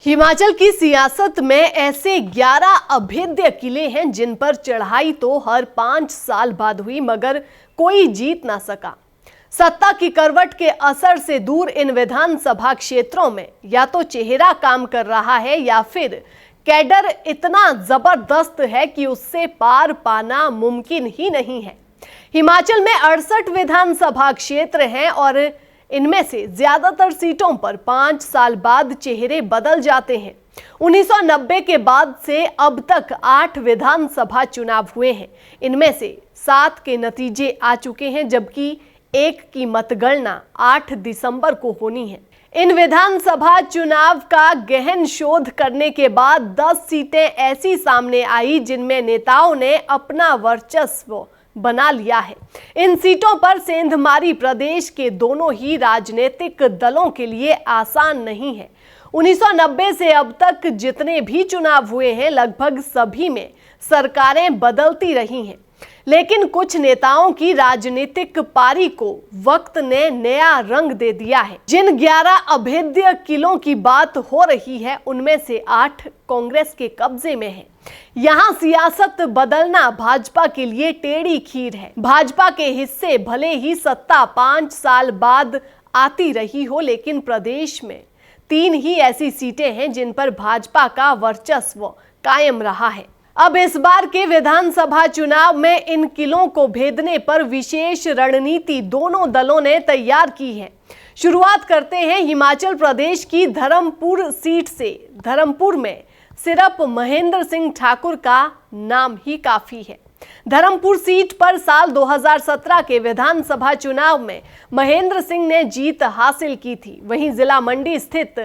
हिमाचल की सियासत में ऐसे 11 अभेद्य किले हैं जिन पर चढ़ाई तो हर 5 साल बाद हुई मगर कोई जीत ना सका। सत्ता की करवट के असर से दूर इन विधानसभा क्षेत्रों में या तो चेहरा काम कर रहा है या फिर कैडर इतना जबरदस्त है कि उससे पार पाना मुमकिन ही नहीं है। हिमाचल में 68 विधानसभा क्षेत्र हैं और इनमें से ज्यादातर सीटों पर 5 साल बाद चेहरे बदल जाते हैं। 1990 के बाद से अब तक 8 विधानसभा चुनाव हुए हैं। इनमें से 7 के नतीजे आ चुके हैं जबकि 1 की मतगणना 8 दिसंबर को होनी है। इन विधानसभा चुनाव का गहन शोध करने के बाद 10 सीटें ऐसी सामने आई जिनमें नेताओं ने अपना वर्चस्व बना लिया है। इन सीटों पर सेंधमारी प्रदेश के दोनों ही राजनीतिक दलों के लिए आसान नहीं है। 1990 से अब तक जितने भी चुनाव हुए हैं लगभग सभी में सरकारें बदलती रही हैं, लेकिन कुछ नेताओं की राजनीतिक पारी को वक्त ने नया रंग दे दिया है। जिन 11 अभेद्य किलों की बात हो रही है उनमें से 8 कांग्रेस के कब्जे में है। यहाँ सियासत बदलना भाजपा के लिए टेढ़ी खीर है। भाजपा के हिस्से भले ही सत्ता 5 साल बाद आती रही हो, लेकिन प्रदेश में 3 ही ऐसी सीटें हैं जिन पर भाजपा का वर्चस्व कायम रहा है। अब इस बार के विधानसभा चुनाव में इन किलों को भेदने पर विशेष रणनीति दोनों दलों ने तैयार की है। शुरुआत करते हैं हिमाचल प्रदेश की धर्मपुर सीट से। धर्मपुर में सिर्फ महेंद्र सिंह ठाकुर का नाम ही काफी है। धर्मपुर सीट पर साल 2017 के विधानसभा चुनाव में महेंद्र सिंह ने जीत हासिल की थी। वहीं जिला मंडी स्थित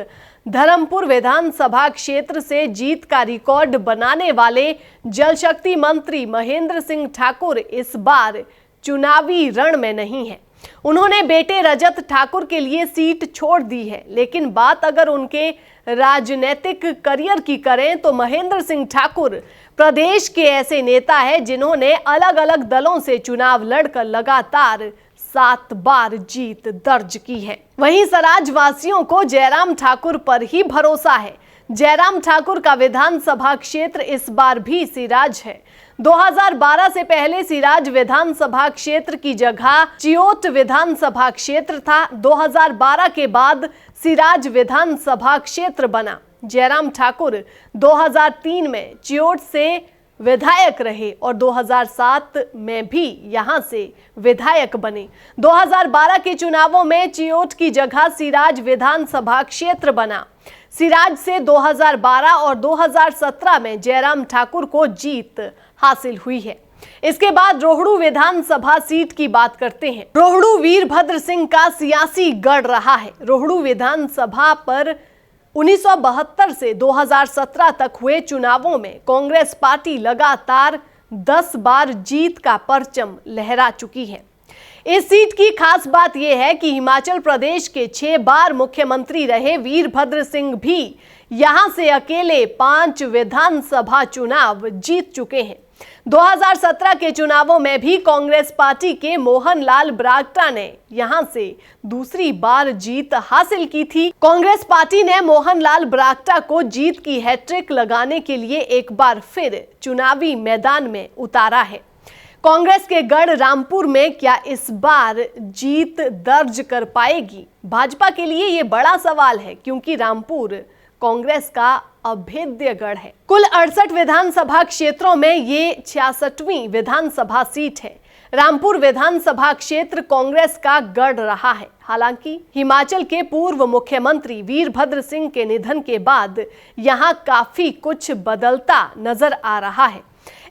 धर्मपुर विधानसभा क्षेत्र से जीत का रिकॉर्ड बनाने वाले जल शक्ति मंत्री महेंद्र सिंह ठाकुर इस बार चुनावी रण में नहीं है। उन्होंने बेटे रजत ठाकुर के लिए सीट छोड़ दी है, लेकिन बात अगर उनके राजनीतिक करियर की करें तो महेंद्र सिंह ठाकुर प्रदेश के ऐसे नेता हैं जिन्होंने अलग अलग दलों से चुनाव लड़कर लगातार 7 बार जीत दर्ज की है। वहीं सराज वासियों को जयराम ठाकुर पर ही भरोसा है। जयराम ठाकुर का विधानसभा क्षेत्र इस बार भी सिराज है। 2012 से पहले सिराज विधानसभा क्षेत्र की जगह चियोट विधानसभा क्षेत्र था। 2012 के बाद सिराज विधानसभा क्षेत्र बना। जयराम ठाकुर 2003 में चियोट से विधायक रहे और 2007 में भी यहां से विधायक बने। 2012 के चुनावों में चियोट की जगह सिराज विधानसभा क्षेत्र बना। सिराज से 2012 और 2017 में जयराम ठाकुर को जीत हासिल हुई है। इसके बाद रोहड़ू विधानसभा सीट की बात करते हैं। रोहड़ू वीरभद्र सिंह का सियासी गढ़ रहा है। रोहड़ू विधानसभा पर 1972 से 2017 तक हुए चुनावों में कांग्रेस पार्टी लगातार 10 बार जीत का परचम लहरा चुकी है। इस सीट की खास बात यह है कि हिमाचल प्रदेश के 6 बार मुख्यमंत्री रहे वीरभद्र सिंह भी यहां से अकेले 5 विधानसभा चुनाव जीत चुके हैं। 2017 के चुनावों में भी कांग्रेस पार्टी के मोहन लाल ब्राक्टा ने यहां से दूसरी बार जीत हासिल की थी। कांग्रेस पार्टी ने मोहन लाल ब्राक्टा को जीत की हैट्रिक लगाने के लिए एक बार फिर चुनावी मैदान में उतारा है। कांग्रेस के गढ़ रामपुर में क्या इस बार जीत दर्ज कर पाएगी? भाजपा के लिए ये बड़ा सवाल है क्योंकि रामपुर कांग्रेस का अभेद्य गढ़ है। कुल 68 विधानसभा क्षेत्रों में ये 66वीं विधानसभा सीट है। रामपुर विधानसभा क्षेत्र कांग्रेस का गढ़ रहा है। हालांकि हिमाचल के पूर्व मुख्यमंत्री वीरभद्र सिंह के निधन के बाद यहां काफी कुछ बदलता नजर आ रहा है।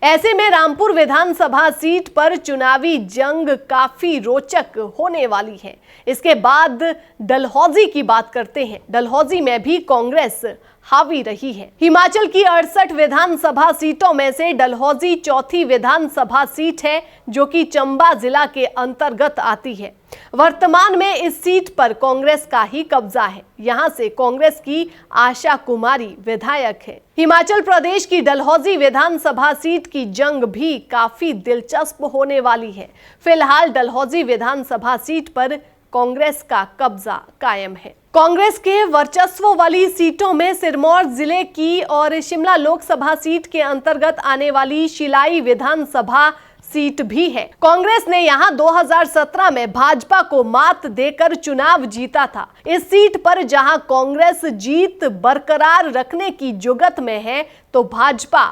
ऐसे में रामपुर विधानसभा सीट पर चुनावी जंग काफी रोचक होने वाली है। इसके बाद डलहौजी की बात करते हैं। डलहौजी में भी कांग्रेस हावी रही है। हिमाचल की 68 विधानसभा सीटों में से डलहौजी चौथी विधानसभा सीट है जो कि चंबा जिला के अंतर्गत आती है। वर्तमान में इस सीट पर कांग्रेस का ही कब्जा है। यहां से कांग्रेस की आशा कुमारी विधायक है। हिमाचल प्रदेश की डलहौजी विधानसभा सीट की जंग भी काफी दिलचस्प होने वाली है। फिलहाल डलहौजी विधानसभा सीट पर कांग्रेस का कब्जा कायम है। कांग्रेस के वर्चस्व वाली सीटों में सिरमौर जिले की और शिमला लोकसभा सीट के अंतर्गत आने वाली शिलाई विधानसभा सीट भी है। कांग्रेस ने यहां 2017 में भाजपा को मात देकर चुनाव जीता था। इस सीट पर जहां कांग्रेस जीत बरकरार रखने की जुगत में है, तो भाजपा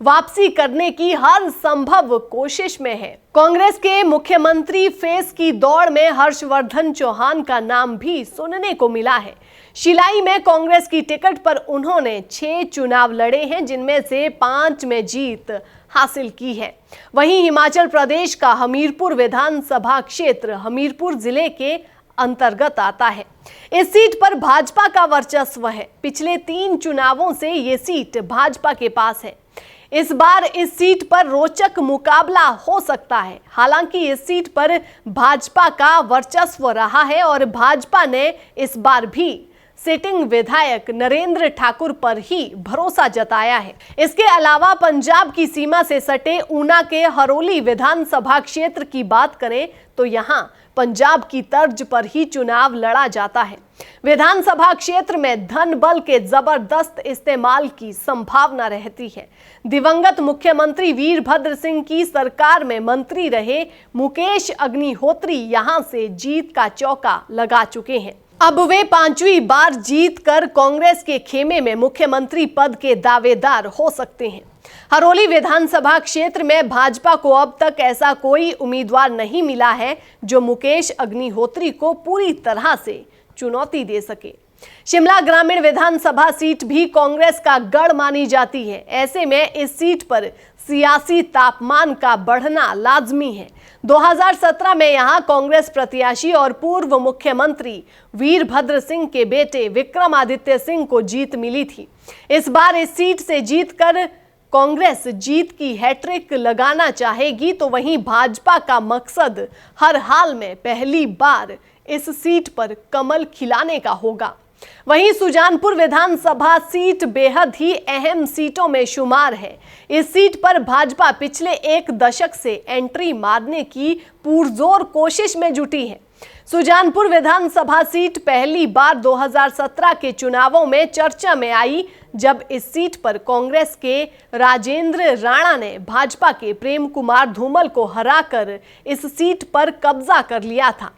वापसी करने की हर संभव कोशिश में है। कांग्रेस के मुख्यमंत्री फेस की दौड़ में हर्षवर्धन चौहान का नाम भी सुनने को मिला है। शिलाई में कांग्रेस की टिकट पर उन्होंने 6 चुनाव लड़े हैं, जिनमें से 5 में जीत हासिल की है। वहीं हिमाचल प्रदेश का हमीरपुर विधानसभा क्षेत्र हमीरपुर जिले के अंतर्गत आता है। इस सीट पर भाजपा का वर्चस्व है। पिछले 3 चुनावों से ये सीट भाजपा के पास है। इस बार इस सीट पर रोचक मुकाबला हो सकता है। हालांकि इस सीट पर भाजपा का वर्चस्व रहा है और भाजपा ने इस बार भी सिटिंग विधायक नरेंद्र ठाकुर पर ही भरोसा जताया है। इसके अलावा पंजाब की सीमा से सटे ऊना के हरोली विधानसभा क्षेत्र की बात करें तो यहां पंजाब की तर्ज पर ही चुनाव लड़ा जाता है। विधानसभा क्षेत्र में धन बल के जबरदस्त इस्तेमाल की संभावना रहती है। दिवंगत मुख्यमंत्री वीरभद्र सिंह की सरकार में मंत्री रहे मुकेश अग्निहोत्री यहां से जीत का चौका लगा चुके हैं। अब वे 5वीं बार जीतकर कांग्रेस के खेमे में मुख्यमंत्री पद के दावेदार हो सकते हैं। हरोली विधानसभा क्षेत्र में भाजपा को अब तक ऐसा कोई उम्मीदवार नहीं मिला है जो मुकेश अग्निहोत्री को पूरी तरह से चुनौती दे सके। शिमला ग्रामीण विधानसभा सीट भी कांग्रेस का गढ़ मानी जाती है। ऐसे में इस सीट पर सियासी तापमान का बढ़ना लाजमी है। 2017 में यहां कांग्रेस प्रत्याशी और पूर्व मुख्यमंत्री वीरभद्र सिंह के बेटे विक्रमादित्य सिंह को जीत मिली थी। इस बार इस सीट से जीतकर कांग्रेस जीत की हैट्रिक लगाना चाहेगी, तो वहीं भाजपा का मकसद हर हाल में पहली बार इस सीट पर कमल खिलाने का होगा। वहीं सुजानपुर विधानसभा सीट बेहद ही अहम सीटों में शुमार है। इस सीट पर भाजपा पिछले 1 दशक से एंट्री मारने की पुरजोर कोशिश में जुटी है। सुजानपुर विधानसभा सीट पहली बार 2017 के चुनावों में चर्चा में आई, जब इस सीट पर कांग्रेस के राजेंद्र राणा ने भाजपा के प्रेम कुमार धूमल को हराकर इस सीट पर कब्जा कर लिया था।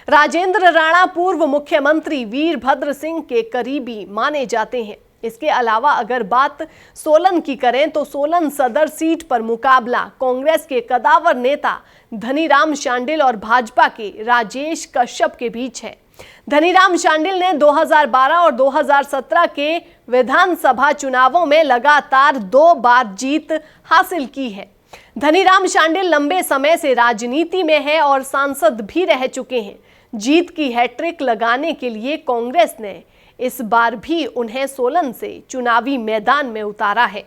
राजेंद्र राणा पूर्व मुख्यमंत्री वीरभद्र सिंह के करीबी माने जाते हैं। इसके अलावा अगर बात सोलन की करें तो सोलन सदर सीट पर मुकाबला कांग्रेस के कदावर नेता धनीराम शांडिल और भाजपा के राजेश कश्यप के बीच है। धनीराम शांडिल ने 2012 और 2017 के विधानसभा चुनावों में लगातार 2 बार जीत हासिल की है। धनीराम शांडिल लंबे समय से राजनीति में है और सांसद भी रह चुके हैं। जीत की हैट्रिक लगाने के लिए कांग्रेस ने इस बार भी उन्हें सोलन से चुनावी मैदान में उतारा है।